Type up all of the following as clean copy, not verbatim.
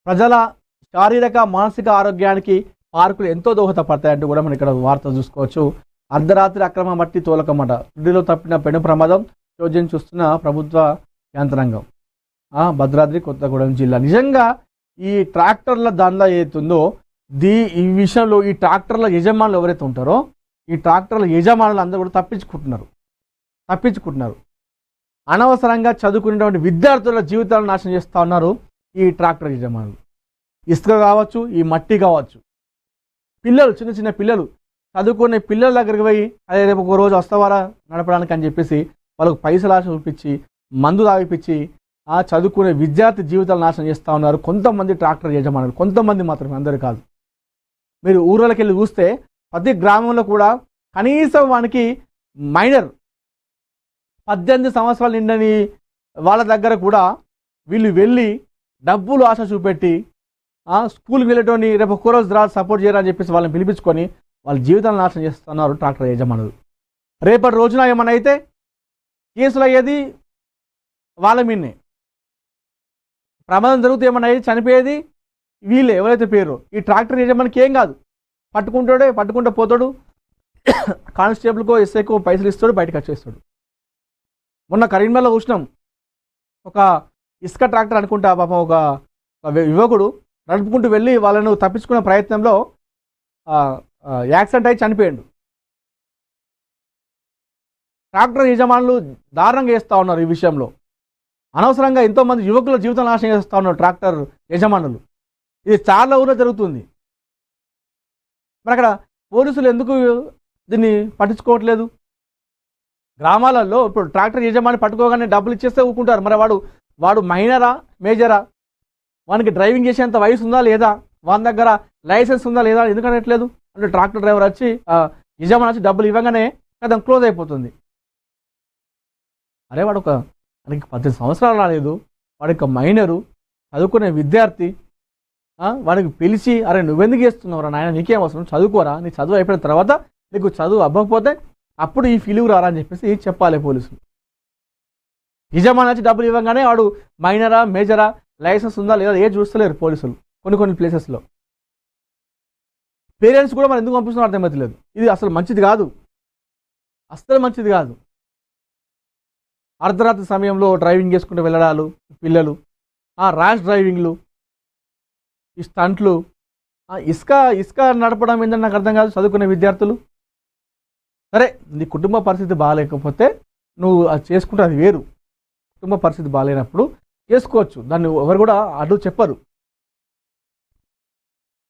ప్రజల శారీరక మానసిక ఆరోగ్యానికి పార్కులు ఎంతో దోహదపడతాయంటూ కూడా మనం ఇక్కడ వార్త చూసుకోవచ్చు. అర్ధరాత్రి అక్రమ మట్టి తోలకమట, ఢిల్లీలో తప్పిన పెను ప్రమాదం చోద్యం చూస్తున్న ప్రభుత్వ యంత్రాంగం. భద్రాద్రి కొత్తగూడెం జిల్లా. నిజంగా ఈ ట్రాక్టర్ల దందా ఏతుందో ఈ విషయంలో ఈ ట్రాక్టర్ల యజమానులు ఎవరైతే ఉంటారో ఈ ట్రాక్టర్ల యజమానులు అందరూ కూడా తప్పించుకుంటున్నారు. అనవసరంగా చదువుకునేటువంటి విద్యార్థుల జీవితాలను నాశనం చేస్తూ ఉన్నారు ఈ ట్రాక్టర్ యజమానులు. ఇసుక కావచ్చు, ఈ మట్టి కావచ్చు, పిల్లలు చిన్న పిల్లలు చదువుకునే పిల్లల దగ్గరికి పోయి అదే రేపు ఒక రోజు వస్తావారా నడపడానికి అని చెప్పేసి వాళ్ళకు పైసలు ఆశ చూపించి మందు తాగిపించి చదువుకునే విద్యార్థి జీవితాలు నాశనం చేస్తూ ఉన్నారు కొంతమంది ట్రాక్టర్ యజమానులు. కొంతమంది మాత్రమే, అందరూ కాదు. మీరు ఊర్లోకి వెళ్ళి చూస్తే ప్రతి గ్రామంలో కూడా కనీసం వానికి మైనర్ 18 సంవత్సరాలు నిండని వాళ్ళ దగ్గర కూడా వీళ్ళు వెళ్ళి డబ్బులు ఆశ చూపెట్టి స్కూల్కి వెళ్ళేటోని రేపు ఒక్క రోజు తర్వాత సపోర్ట్ చేయాలని చెప్పేసి వాళ్ళని పిలిపించుకొని వాళ్ళ జీవితాలను నాశనం చేస్తున్నారు ట్రాక్టర్ యజమానులు. రేపటి రోజున ఏమన్నా అయితే కేసులు అయ్యేది వాళ్ళ మీదనే, ప్రమాదం జరుగుతూ ఏమన్నా అయ్యేది చనిపోయేది వీళ్ళే ఎవరైతే పేరు. ఈ ట్రాక్టర్ యజమానికి ఏం కాదు, పట్టుకుంటూ పోతాడు, కానిస్టేబుల్కో ఎస్ఐకో పైసలు ఇస్తాడు, బయటకు వచ్చేస్తాడు. మొన్న కరీంనగర్లో చూసినాం, ఒక ఇసుక ట్రాక్టర్ అనుకుంటా పాపం ఒక యువకుడు నడుపుకుంటూ వెళ్ళి వాళ్ళను తప్పించుకునే ప్రయత్నంలో యాక్సిడెంట్ అయి చనిపోయాడు. ట్రాక్టర్ యజమానులు దారుణంగా చేస్తూ ఉన్నారు ఈ విషయంలో. అనవసరంగా ఎంతోమంది యువకుల జీవితం నాశనం చేస్తూ ఉన్నారు ట్రాక్టర్ యజమానులు. ఇది చాలా ఊళ్ళో జరుగుతుంది. మరి అక్కడ పోలీసులు ఎందుకు దీన్ని పట్టించుకోవట్లేదు? గ్రామాలలో ఇప్పుడు ట్రాక్టర్ యజమాని పట్టుకోగానే డబ్బులు ఇచ్చేస్తే ఊరుకుంటారు. మరి వాడు మైనరా మేజరా, వానికి డ్రైవింగ్ చేసేంత వయసు ఉందా లేదా, వాని దగ్గర లైసెన్స్ ఉందా లేదా ఎందుకు అనట్లేదు? అంటే ట్రాక్టర్ డ్రైవర్ వచ్చి యజమాని వచ్చి డబ్బులు ఇవ్వగానే కదా క్లోజ్ అయిపోతుంది. అరే వాడికి 18 సంవత్సరాలు రాలేదు, వాడికి మైనరు, చదువుకునే విద్యార్థి, వాడికి పిలిచి అరే నువ్వెందుకు చేస్తున్నావురా నాయన, నీకేం అవసరం, చదువుకోరా, నీ చదువు అయిపోయిన తర్వాత నీకు చదువు అవ్వకపోతే అప్పుడు ఈ ఫీలింగ్ రారా అని చెప్పేసి చెప్పాలి పోలీసులు. యజమాని వచ్చి డబ్బులు ఇవ్వగానే వాడు మైనరా మేజరా, లైసెన్స్ ఉందా లేదా ఏ చూస్తలేరు పోలీసులు కొన్ని ప్లేసెస్లో. పేరెంట్స్ కూడా మరి ఎందుకు పంపిస్తున్నారు అర్థమవుతలేదు. ఇది అసలు మంచిది కాదు, అస్సలు మంచిది కాదు. అర్ధరాత్రి సమయంలో డ్రైవింగ్ చేసుకుంటూ వెళ్ళడాలు, పిల్లలు ర్యాష్ డ్రైవింగ్లు, ఈ స్టంట్లు, ఇసుక నడపడం ఏంటంటే నాకు అర్థం కాదు. చదువుకునే విద్యార్థులు, సరే నీ కుటుంబ పరిస్థితి బాగాలేకపోతే నువ్వు అది చేసుకుంటే అది వేరు. కుటుంబ పరిస్థితి బాగాలేనప్పుడు చేసుకోవచ్చు, దాన్ని ఎవరు కూడా అడ్డు చెప్పరు.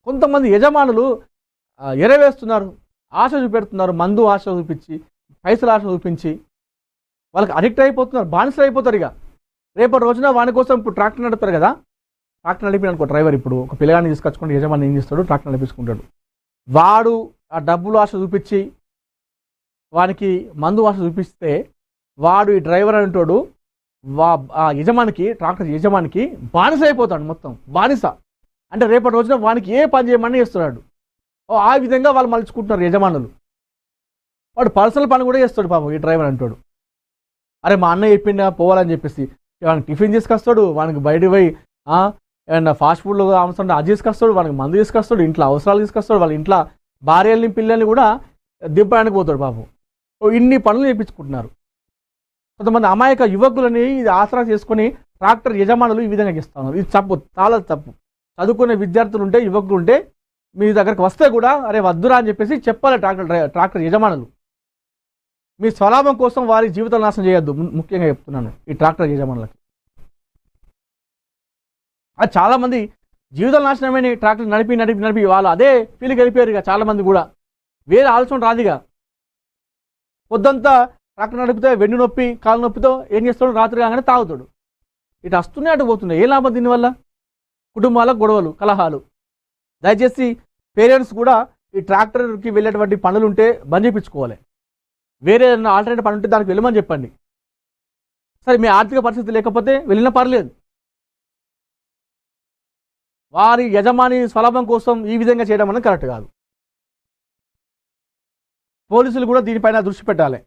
కొంతమంది యజమానులు ఎరవేస్తున్నారు, ఆశ చూపెడుతున్నారు, మందు ఆశ చూపించి, పైసలు ఆశ చూపించి వాళ్ళకి అడిక్ట్ అయిపోతున్నారు, బానిసలు అయిపోతారు. ఇక రేపటి రోజున వాని కోసం ఇప్పుడు ట్రాక్టర్ నడుపుతారు కదా, ట్రాక్టర్ నడిపి అనుకో డ్రైవర్ ఇప్పుడు ఒక పిల్లగాన్ని తీసుకొచ్చుకుంటే యజమాని ఏం చేస్తాడు, ట్రాక్టర్ నడిపించుకుంటాడు. వాడు ఆ డబ్బులు ఆశ చూపించి వానికి మందు ఆశ చూపిస్తే వాడు ఈ డ్రైవర్ అంటాడు యజమానికి, ట్రాక్టర్ యజమానికి బానిస అయిపోతాడు. మొత్తం బానిస అంటే రేపటి రోజున వానికి ఏ పని చేయమని చేస్తున్నాడు. ఆ విధంగా వాళ్ళు మలుచుకుంటున్నారు యజమానులు. వాడు పర్సనల్ పని కూడా చేస్తాడు పాపం ఈ డ్రైవర్ అంటాడు. అరే మా అన్నయ్య చెప్పిండా పోవాలని చెప్పేసి వానికి టిఫిన్ తీసుకొస్తాడు, వానికి బయటకు పోయి ఏమన్నా ఫాస్ట్ ఫుడ్లో అవసరం అది తీసుకొస్తాడు, వానికి మందు తీసుకొస్తాడు, ఇంట్లో అవసరాలు తీసుకొస్తాడు, వాళ్ళ ఇంట్లో భార్యల్ని పిల్లల్ని కూడా దింపడానికి పోతాడు పాపం. ఇన్ని పనులు చేయించుకుంటున్నారు. కొంతమంది అమాయక యువకులని ఇది ఆసరా చేసుకొని ట్రాక్టర్ యజమానులు ఈ విధంగా చేస్తూ ఉన్నారు. ఇది తప్పు, చాలా తప్పు. చదువుకునే విద్యార్థులు ఉంటే, యువకులు ఉంటే మీ దగ్గరకు వస్తే కూడా అరే వద్దురా అని చెప్పేసి చెప్పాలి ట్రాక్టర్ యజమానులు. మీ స్వలాభం కోసం వారి జీవితాలు నాశనం చేయొద్దు. ముఖ్యంగా చెప్తున్నాను ఈ ట్రాక్టర్ యజమానులకి. అది చాలామంది జీవితాలు నాశనమైన ట్రాక్టర్ నడిపి వాళ్ళు అదే ఫీల్కి వెళ్ళిపోయారు. ఇక చాలామంది కూడా వేరే ఆలోచన రాదుగా. పొద్దంతా ట్రాక్టర్ నడిపితే వెన్ను నొప్పి, కాలు నొప్పితో ఏం చేస్తాడు, రాత్రి కాగానే తాగుతాడు. ఇటు వస్తున్నాయి అటు పోతున్నాయి. ఏ లాభం దీనివల్ల? కుటుంబాల గొడవలు, కలహాలు. దయచేసి పేరెంట్స్ కూడా ఈ ట్రాక్టర్కి వెళ్ళేటువంటి పనులు ఉంటే బంద్ చేయించుకోవాలి. వేరే ఆల్టర్నేటివ్ పని ఉంటే దానికి వెళ్ళమని చెప్పండి. సరే మీ ఆర్థిక పరిస్థితి లేకపోతే వెళ్ళినా పర్లేదు. వారి యజమాని స్వలాభం కోసం ఈ విధంగా చేయడం అనేది కరెక్ట్ కాదు. పోలీసులు కూడా దీనిపైన దృష్టి పెట్టాలి.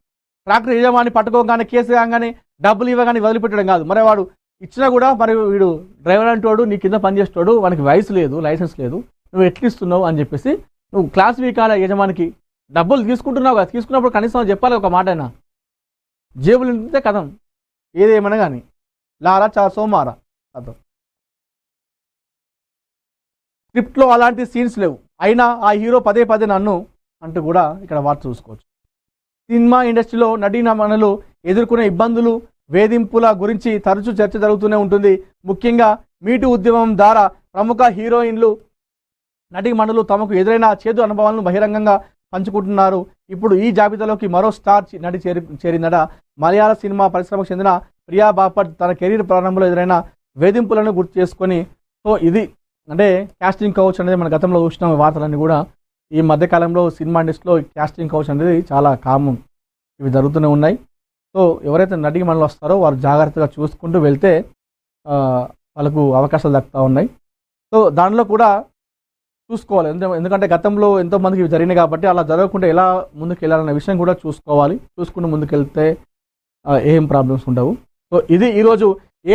ట్రాక్టర్ యజమాని పట్టుకోగానే కేసు కాగానే డబ్బులు ఇవ్వగానే వదిలిపెట్టడం కాదు. మరి వాడు ఇచ్చినా కూడా మరి వీడు డ్రైవర్ అంటోడు నీ కింద పనిచేస్తాడు, వానికి వయసు లేదు, లైసెన్స్ లేదు, నువ్వు ఎట్లా ఇస్తున్నావు అని చెప్పేసి నువ్వు క్లాస్ వీకాల యజమానికి డబ్బులు తీసుకుంటున్నావు కదా, తీసుకున్నప్పుడు కనీసం చెప్పాలి ఒక మాట అయినా. జేబులు నిండితే కథం ఏదేమన్నా కానీ లారా చాసో మారా కథం. స్క్రిప్ట్లో అలాంటి సీన్స్ లేవు, అయినా ఆ హీరో పదే పదే నన్ను అంటూ కూడా ఇక్కడ వార్త చూసుకోవచ్చు. సినిమా ఇండస్ట్రీలో నటీనటులు ఎదుర్కొనే ఇబ్బందులు, వేధింపుల గురించి తరచూ చర్చ జరుగుతూనే ఉంటుంది. ముఖ్యంగా మీటూ ఉద్యమం ద్వారా ప్రముఖ హీరోయిన్లు, నటీమణులు తమకు ఎదురైన చేదు అనుభవాలను బహిరంగంగా పంచుకుంటున్నారు. ఇప్పుడు ఈ జాబితాలోకి మరో స్టార్ నటి చేరిందట. మలయాళ సినిమా పరిశ్రమకు చెందిన ప్రియా బాపట్ తన కెరీర్ ప్రారంభంలో ఎదురైన వేధింపులను గుర్తు చేసుకొని, సో ఇది అంటే క్యాస్టింగ్ కౌచ్ అనేది మన గతంలో చూసిన వార్తలన్నీ కూడా ఈ మధ్యకాలంలో సినిమా ఇండస్ట్రీలో క్యాస్టింగ్ కౌచ్ అనేది చాలా కామన్, ఇవి జరుగుతూనే ఉన్నాయి. సో ఎవరైతే నటీమణులు వస్తారో వారు జాగ్రత్తగా చూసుకుంటూ వెళ్తే వాళ్ళకు అవకాశాలు దక్కుతూ ఉన్నాయి. సో దానిలో కూడా చూసుకోవాలి, ఎందుకంటే గతంలో ఎంతోమందికి ఇవి జరిగినాయి కాబట్టి అలా జరగకుండా ఎలా ముందుకు వెళ్ళాలన్న విషయం కూడా చూసుకోవాలి. చూసుకుంటూ ముందుకు వెళ్తే ఏం ప్రాబ్లమ్స్ ఉండవు. సో ఇది ఈరోజు